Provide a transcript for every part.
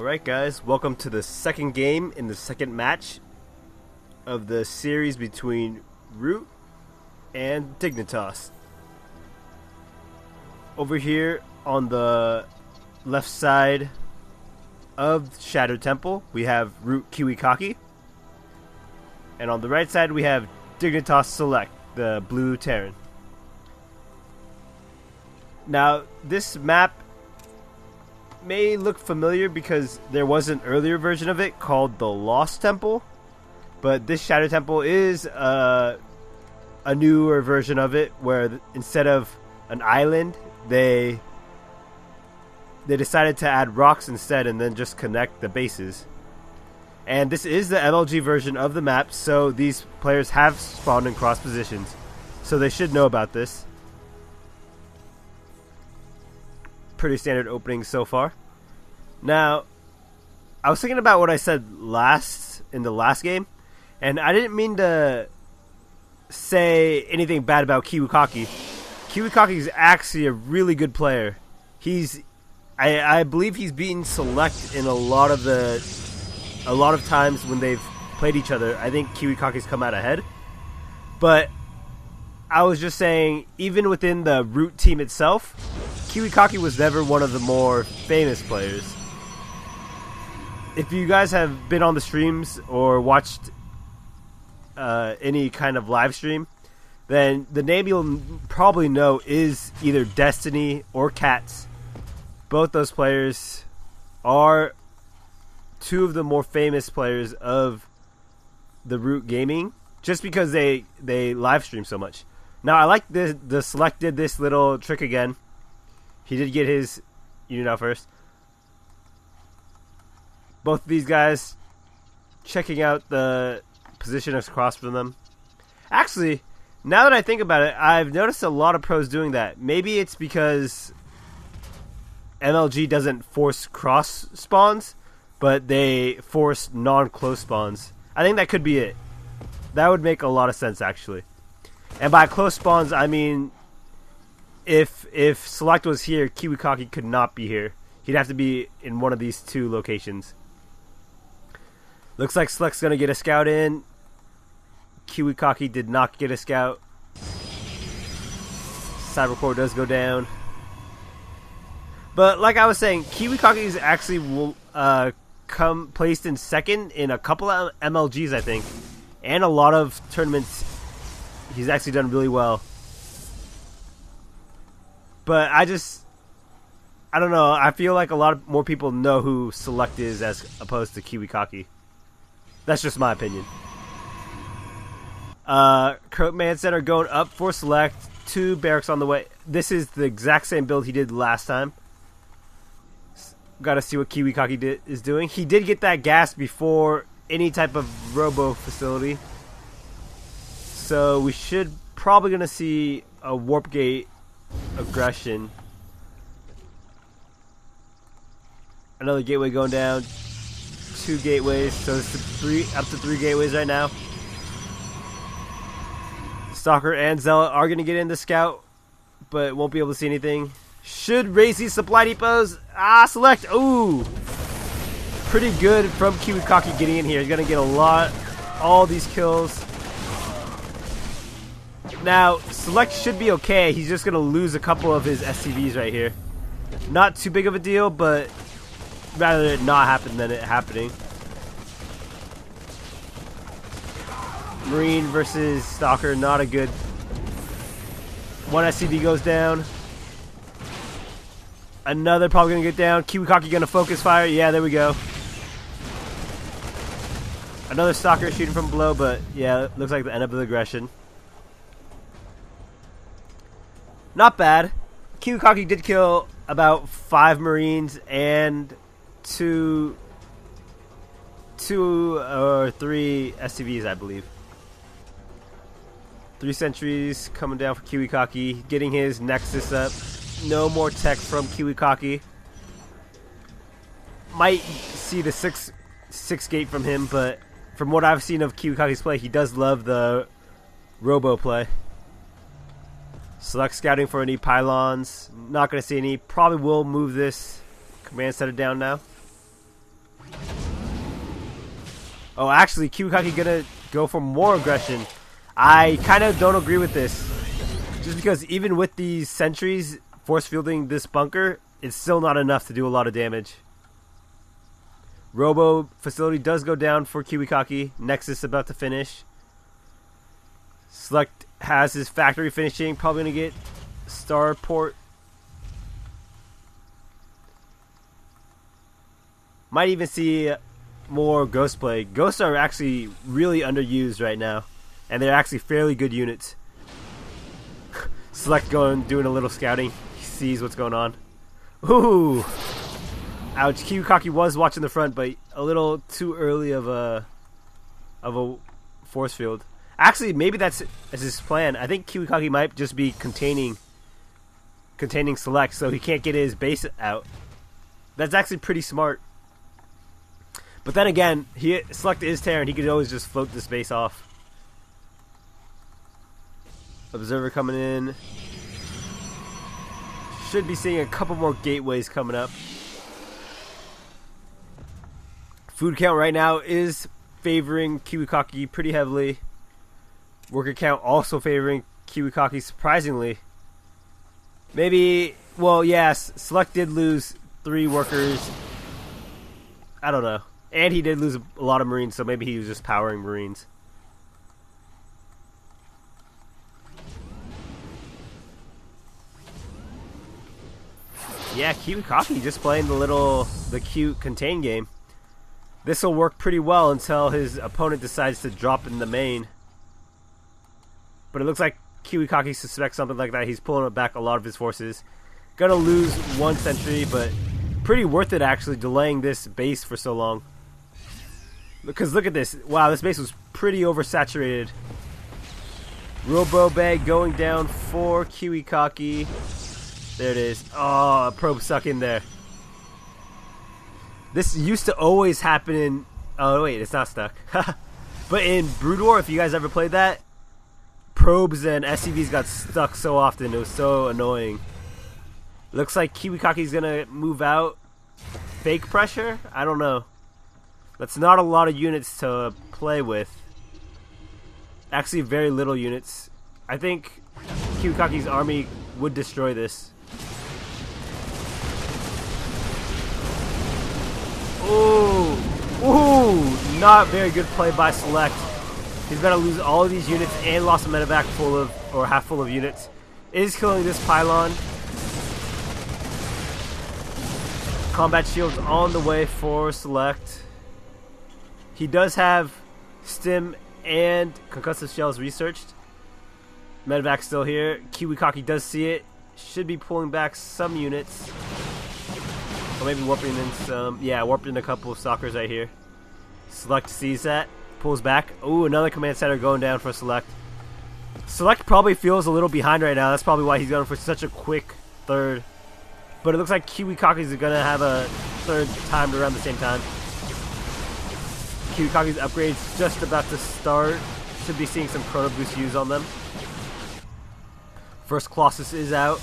Alright guys, welcome to the second game in the second match of the series between Root and Dignitas. Over here on the left side of Shadow Temple we have ROOTKiWiKaKi, and on the right side we have dignitasSelect, the blue Terran. Now this map may look familiar because there was an earlier version of it called the Lost Temple, but this Shadow Temple is a newer version of it where instead of an island they decided to add rocks instead and then just connect the bases. And this is the MLG version of the map, so these players have spawned in cross positions, so they should know about this. Pretty standard opening so far. Now, I was thinking about what I said in the last game, and I didn't mean to say anything bad about KiWiKaKi. KiWiKaKi is actually a really good player. I believe he's beaten Select in a lot of times when they've played each other. I think KiWiKaKi's come out ahead, but I was just saying, even within the Root team itself, KiWiKaKi was never one of the more famous players. If you guys have been on the streams or watched any kind of live stream, then the name you'll probably know is either Destiny or Cats. Both those players are two of the more famous players of the Root gaming, just because they live stream so much. Now I like the Select did this little trick again. He did get his unit out first. Both of these guys checking out the position across from them. Actually, now that I think about it, I've noticed a lot of pros doing that. Maybe it's because MLG doesn't force cross spawns, but they force non-close spawns. I think that could be it. That would make a lot of sense, actually. And by close spawns, I mean if Select was here, KiWiKaKi could not be here. He'd have to be in one of these two locations. Looks like Select's going to get a scout in. KiWiKaKi did not get a scout. Cybercore does go down. But like I was saying, KiWiKaKi is actually come placed in second in a couple of MLGs, I think. And a lot of tournaments. He's actually done really well. But I don't know. I feel like a lot more people know who Select is as opposed to KiWiKaKi. That's just my opinion. Command Center going up for Select. 2 barracks on the way. This is the exact same build he did last time. Got to see what KiWiKaKi is doing. He did get that gas before any type of robo facility. So we should probably going to see a warp gate aggression. Another gateway going down. 2 gateways, so it's up to 3 gateways right now. Stalker and Zealot are going to get in the scout, but won't be able to see anything. Should raise these supply depots. Select. Ooh, pretty good from KiWiKaKi getting in here. He's going to get all these kills. Now, Select should be okay. He's just going to lose a couple of his SCVs right here. Not too big of a deal, but rather it not happen than it happening. Marine versus Stalker, not a good. 1 SCV goes down. Another probably going to get down. KiWiKaKi going to focus fire. Yeah, there we go. Another Stalker shooting from below, but yeah, looks like the end of the aggression. Not bad. KiWiKaKi did kill about 5 Marines and 2 or 3 SCVs, I believe. 3 sentries coming down for KiWiKaKi, getting his Nexus up. No more tech from KiWiKaKi. Might see the 6 gate from him, but from what I've seen of KiWiKaKi's play, he does love the robo play. Select scouting for any pylons. Not going to see any. Probably will move this command center down now. Oh, actually, KiWiKaKi gonna go for more aggression. I kind of don't agree with this. Just because even with these sentries force fielding this bunker, it's still not enough to do a lot of damage. Robo facility does go down for KiWiKaKi. Nexus about to finish. Select has his factory finishing. Probably going to get starport. Might even see more ghost play. Ghosts are actually really underused right now. And they're actually fairly good units. Select doing a little scouting. He sees what's going on. Ooh! Ouch, KiWiKaKi was watching the front, but a little too early of a force field. Actually, maybe that's his plan. I think KiWiKaKi might just be containing Select so he can't get his base out. That's actually pretty smart. But then again, Select is Terran. He could always just float this base off. Observer coming in. Should be seeing a couple more gateways coming up. Food count right now is favoring KiWiKaKi pretty heavily. Worker count also favoring KiWiKaKi surprisingly. Maybe, well, yes, Select did lose 3 workers. I don't know. And he did lose a lot of Marines, so maybe he was just powering Marines. Yeah, KiWiKaKi just playing the cute contain game. This will work pretty well until his opponent decides to drop in the main. But it looks like KiWiKaKi suspects something like that. He's pulling back a lot of his forces. Gonna lose 1 sentry, but pretty worth it actually, delaying this base for so long. Because look at this. Wow, this base was pretty oversaturated. Robo bag going down for KiWiKaKi. There it is. Oh, a probe stuck in there. This used to always happen in... Oh, wait, it's not stuck. But in Brood War, if you guys ever played that, probes and SCVs got stuck so often. It was so annoying. Looks like KiWiKaKi's going to move out. Fake pressure? I don't know. That's not a lot of units to play with. Actually, very little units. I think KiWiKaKi's army would destroy this. Ooh, ooh, not very good play by Select. He's going to lose all of these units and lost a medevac full of, or half full of units. Is killing this pylon. Combat shields on the way for Select. He does have stim and concussive shells researched. Medevac still here. KiWiKaKi does see it. Should be pulling back some units. Or maybe warping in some. Yeah, warped in a couple of stalkers right here. Select sees that. Pulls back. Ooh, another command center going down for Select. Select probably feels a little behind right now. That's probably why he's going for such a quick third. But it looks like KiWiKaKi's going to have a third timed around the same time. KiWiKaKi's upgrades just about to start. Should be seeing some Chrono Boost used on them. First Colossus is out.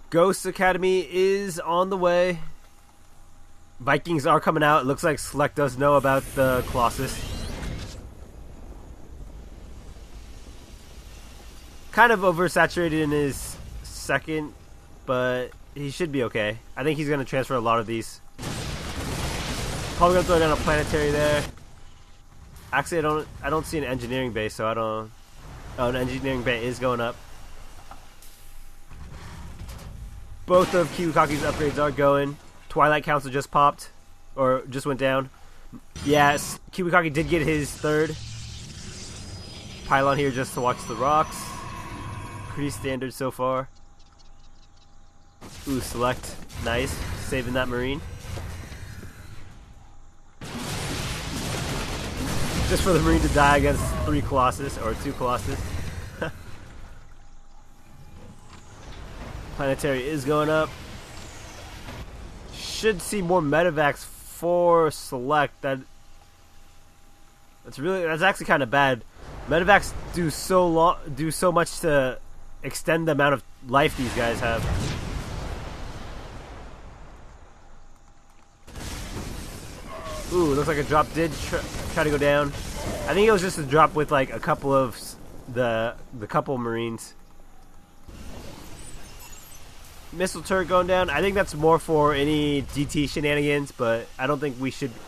Ghost Academy is on the way. Vikings are coming out. It looks like Select does know about the Colossus. Kind of oversaturated in his second, but he should be okay. I think he's going to transfer a lot of these. Probably going to throw down a planetary there. Actually, I don't see an engineering base, so I don't... Oh, an engineering bay is going up. Both of KiWiKaKi's upgrades are going. Twilight Council just popped. Or just went down. Yes, KiWiKaKi did get his third. Pylon here just to watch the rocks. Pretty standard so far. Ooh, Select. Nice. Saving that Marine. Just for the Marine to die against 3 Colossus, or 2 Colossus. Planetary is going up. Should see more medevacs for Select. That's actually kind of bad. Medevacs do so much to extend the amount of life these guys have. Ooh, looks like a drop did try to go down. I think it was just a drop with like a couple of the couple Marines. Missile turret going down. I think that's more for any DT shenanigans, but I don't think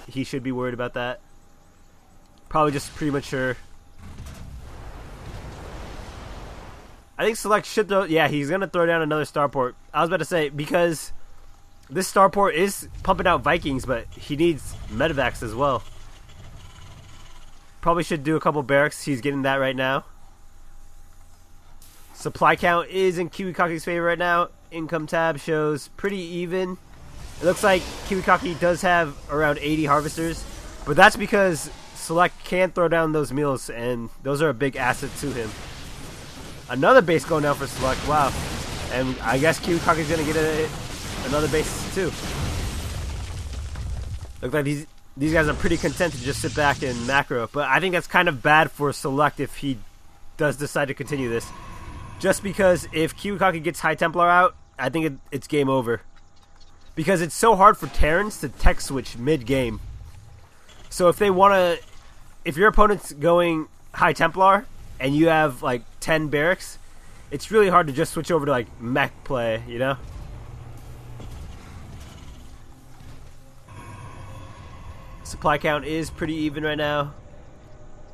he should be worried about that. Probably just premature. I think Select should throw. Yeah, he's gonna throw down another starport. I was about to say, because this starport is pumping out Vikings, but he needs medevacs as well. Probably should do a couple barracks. He's getting that right now. Supply count is in KiWiKaKi's favor right now. Income tab shows pretty even. It looks like KiWiKaKi does have around 80 harvesters, but that's because Select can throw down those meals, and those are a big asset to him. Another base going down for Select. Wow. And I guess KiWiKaKi's going to get another base too. Looks like these guys are pretty content to just sit back and macro, but I think that's kind of bad for Select if he does decide to continue this. Just because if KiWiKaKi gets High Templar out, I think it's game over. Because it's so hard for Terrans to tech switch mid-game. So if they want to... If your opponent's going High Templar and you have like 10 barracks, it's really hard to just switch over to like mech play, you know? Supply count is pretty even right now.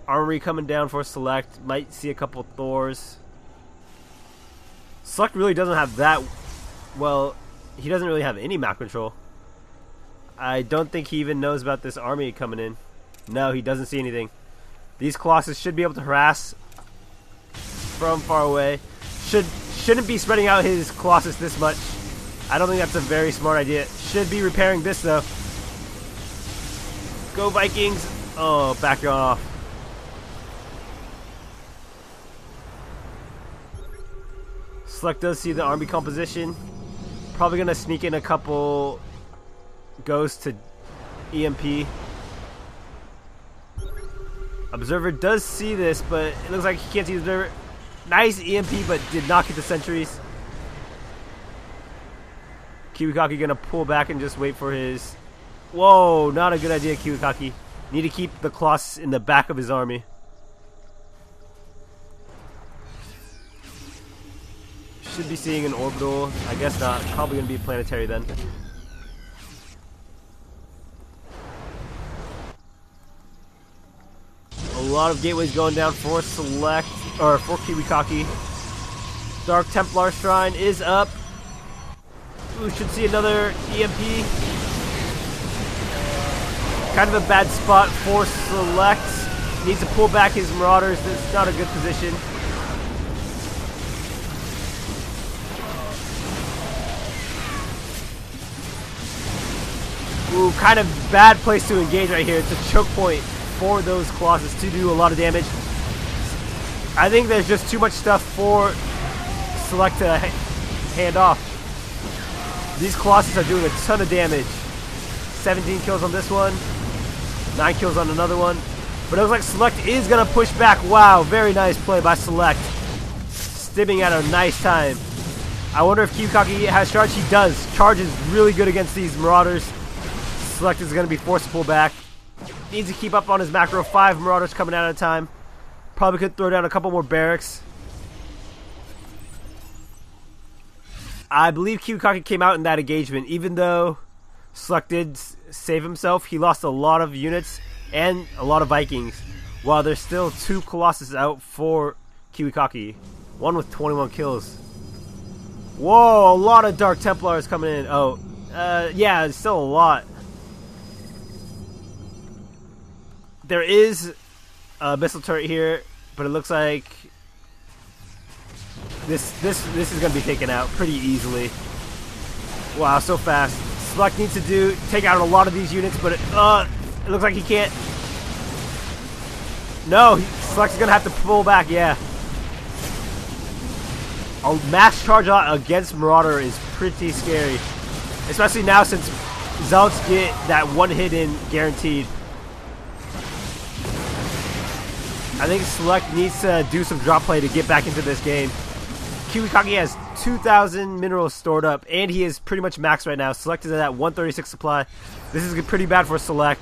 Armory coming down for Select. Might see a couple Thors. Select really doesn't have that... Well, he doesn't really have any map control. I don't think he even knows about this army coming in. No, he doesn't see anything. These Colossus should be able to harass from far away. Shouldn't be spreading out his Colossus this much. I don't think that's a very smart idea. Should be repairing this though. Go Vikings! Oh, back off. Select does see the army composition. Probably gonna sneak in a couple ghosts to EMP. Observer does see this, but it looks like he can't see the observer. Nice EMP, but did not get the sentries. KiWiKaKi gonna pull back and just wait for his... Whoa, not a good idea, KiWiKaKi. Need to keep the Colossus in the back of his army. Should be seeing an orbital. I guess not. Probably going to be planetary then. A lot of gateways going down for Select, or for KiWiKaKi. Dark Templar Shrine is up. Ooh, should see another EMP. Kind of a bad spot for Select. Needs to pull back his Marauders. It's not a good position. Ooh, kind of bad place to engage right here. It's a choke point for those Colossus to do a lot of damage. I think there's just too much stuff for Select to hand off. These Colossus are doing a ton of damage. 17 kills on this one. 9 kills on another one. But it looks like Select is going to push back. Wow, very nice play by Select. Stimming at a nice time. I wonder if KiWiKaKi has charge. He does. Charge is really good against these Marauders. Select is going to be forced to pull back. Needs to keep up on his macro. 5 Marauders coming out at a time. Probably could throw down a couple more barracks. I believe KiWiKaKi came out in that engagement. Even though Select did save himself, he lost a lot of units and a lot of Vikings. While there's still 2 Colossus out for KiWiKaKi. One with 21 kills. Whoa, a lot of Dark Templars coming in. Oh, yeah, it's still a lot. There is a missile turret here, but it looks like this is going to be taken out pretty easily. Wow, so fast. Select needs to take out a lot of these units, but it looks like he can't. No, Select's going to have to pull back, yeah. A mass charge against Marauder is pretty scary. Especially now since Zealots get that one hit in guaranteed. I think Select needs to do some drop play to get back into this game. KiWiKaKi has 2,000 minerals stored up, and he is pretty much maxed right now. Select is at that 136 supply. This is pretty bad for Select.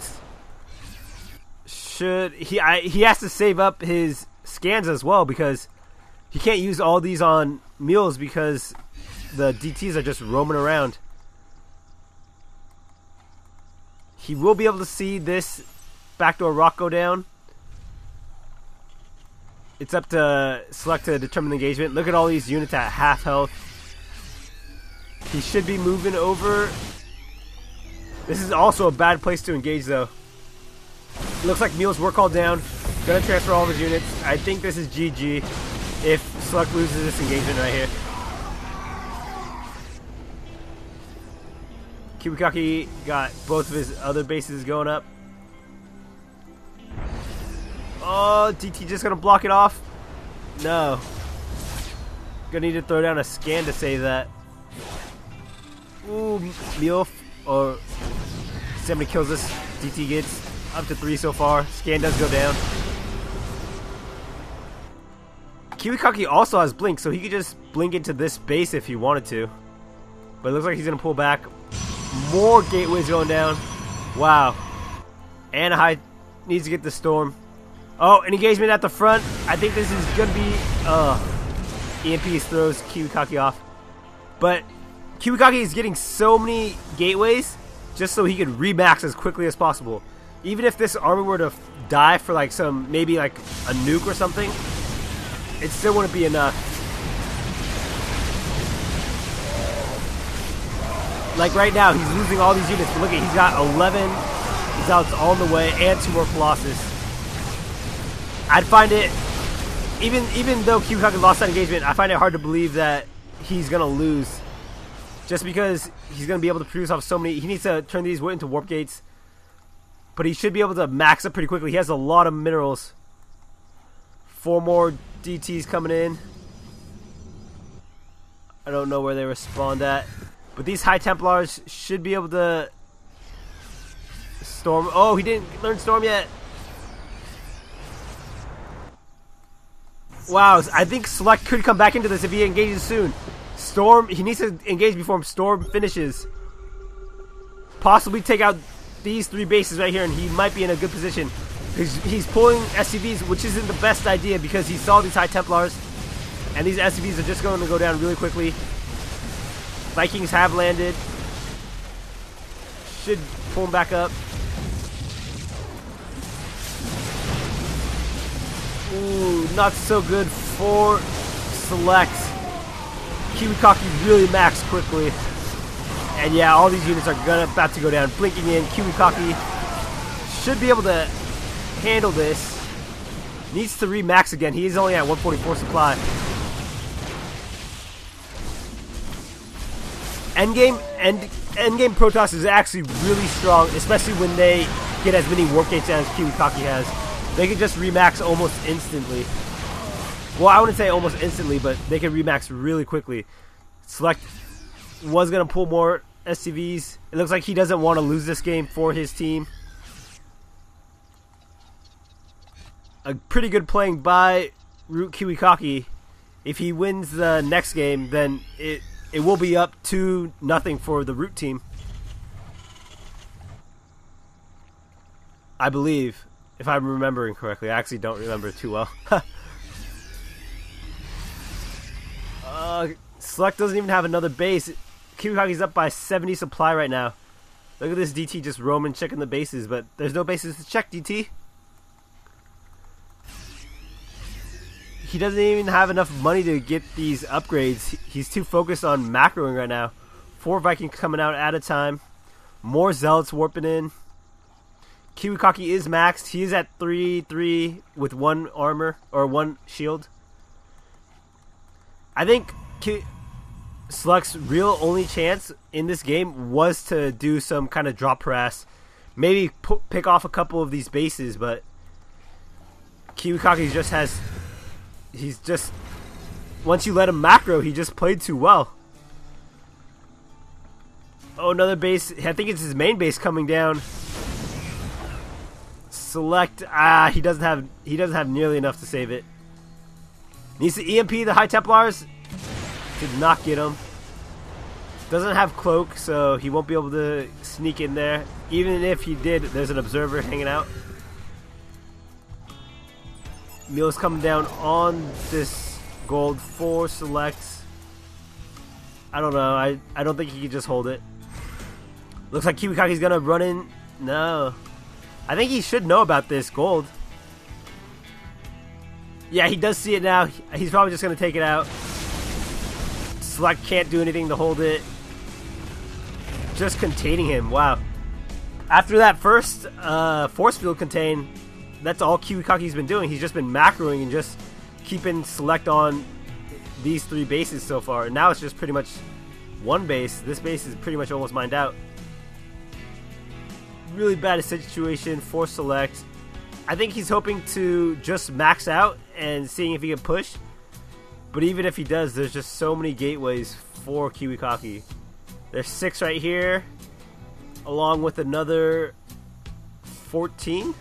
he has to save up his scans as well, because he can't use all these on mules because the DTs are just roaming around. He will be able to see this backdoor rock go down. It's up to Select to determine the engagement. Look at all these units at half health. He should be moving over. This is also a bad place to engage, though. Looks like Mules were called down. Gonna transfer all of his units. I think this is GG if Select loses this engagement right here. KiWiKaKi got both of his other bases going up. Oh, DT just gonna block it off? No. Gonna need to throw down a scan to save that. Ooh, Mule or somebody kills us. DT gets up to 3 so far. Scan does go down. KiWiKaKi also has blink, so he could just blink into this base if he wanted to. But it looks like he's gonna pull back. More gateways going down. Wow. Anaheim needs to get the storm. Oh, an engagement at the front. I think this is gonna be EMP throws KiWiKaKi off. But KiWiKaKi is getting so many gateways just so he could remax as quickly as possible. Even if this army were to die for like some, maybe like a nuke or something, it still wouldn't be enough. Like right now, he's losing all these units. But look at, he's got 11. He's out all the way, and 2 more Colossus. I'd find it, even though KiWiKaKi lost that engagement, I find it hard to believe that he's gonna lose. Just because he's gonna be able to produce off so many. He needs to turn these into warp gates, but he should be able to max up pretty quickly. He has a lot of minerals. 4 more DTs coming in. I don't know where they respawned at, but these High Templars should be able to storm. Oh, he didn't learn storm yet. Wow, I think Select could come back into this if he engages soon. Storm, he needs to engage before Storm finishes. Possibly take out these 3 bases right here, and he might be in a good position. He's pulling SCVs, which isn't the best idea because he saw these High Templars, and these SCVs are just going to go down really quickly. Vikings have landed. Should pull him back up. Ooh, not so good for Select. KiWiKaKi really maxed quickly. And yeah, all these units are about to go down. Blinking in. KiWiKaKi should be able to handle this. Needs to remax again. He is only at 144 supply. Endgame Protoss is actually really strong, especially when they get as many warp gates as KiWiKaKi has. They can just remax almost instantly. Well, I wouldn't say almost instantly, but they can remax really quickly. Select was going to pull more SCVs. It looks like he doesn't want to lose this game for his team. A pretty good playing by ROOTKiWiKaKi. If he wins the next game, then it will be up 2-0 for the Root team. I believe. If I'm remembering correctly. I actually don't remember too well. Select doesn't even have another base. KiWiKaKi's up by 70 supply right now. Look at this DT just roaming, checking the bases, but there's no bases to check, DT. He doesn't even have enough money to get these upgrades. He's too focused on macroing right now. 4 Vikings coming out at a time. More Zealots warping in. KiWiKaKi is maxed. He is at 3-3 with 1 armor or 1 shield. I think Select's real only chance in this game was to do some kind of drop harass. Maybe pick off a couple of these bases, but KiWiKaKi just has... He's just... Once you let him macro, he just played too well. Oh, another base. I think it's his main base coming down. Select, he doesn't have nearly enough to save it. Needs to EMP the High Templars. Did not get him. Doesn't have cloak, so he won't be able to sneak in there. Even if he did, there's an observer hanging out. Meal's coming down on this gold for Select. I don't know. I don't think he can just hold it. Looks like KiWiKaKi's gonna run in. No. I think he should know about this gold. Yeah, he does see it now. He's probably just gonna take it out. Select can't do anything to hold it. Just containing him. Wow. After that first force field contain, that's all KiWiKaKi's been doing. He's just been macroing and just keeping Select on these 3 bases so far. And now it's just pretty much one base. This base is pretty much almost mined out. Really bad situation for Select. I think he's hoping to just max out and seeing if he can push. But even if he does, there's just so many gateways for KiWiKaKi. There's 6 right here, along with another 14.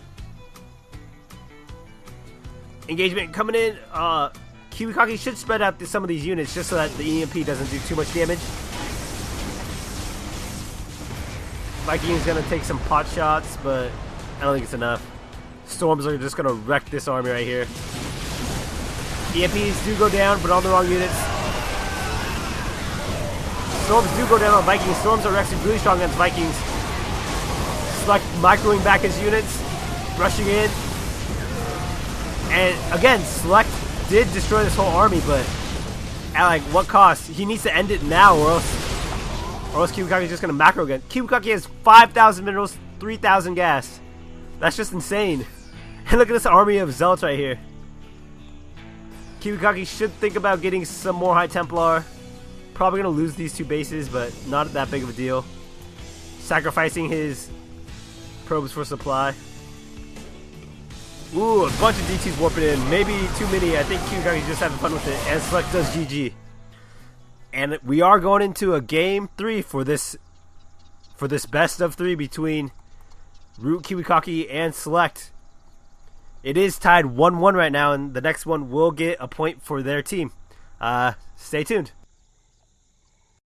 Engagement coming in. KiWiKaKi should spread out some of these units just so that the EMP doesn't do too much damage. Viking's gonna take some pot shots, but I don't think it's enough. Storms are just gonna wreck this army right here. EMPs do go down, but on the wrong units. Storms do go down on Vikings. Storms are actually really strong against Vikings. Select microing back his units, rushing in. And again, Select did destroy this whole army, but at like what cost? He needs to end it now, or else KiWiKaKi is just gonna macro again. KiWiKaKi has 5,000 minerals, 3,000 gas. That's just insane. And look at this army of zealots right here. KiWiKaKi should think about getting some more High Templar. Probably gonna lose these 2 bases, but not that big of a deal. Sacrificing his probes for supply. Ooh, a bunch of DTs warping in. Maybe too many. I think KiWiKaKi's just having fun with it. And Select does GG. And we are going into a game 3 for this best of 3 between ROOTKiWiKaKi and Select. It is tied 1-1 right now, and the next one will get a point for their team. Stay tuned.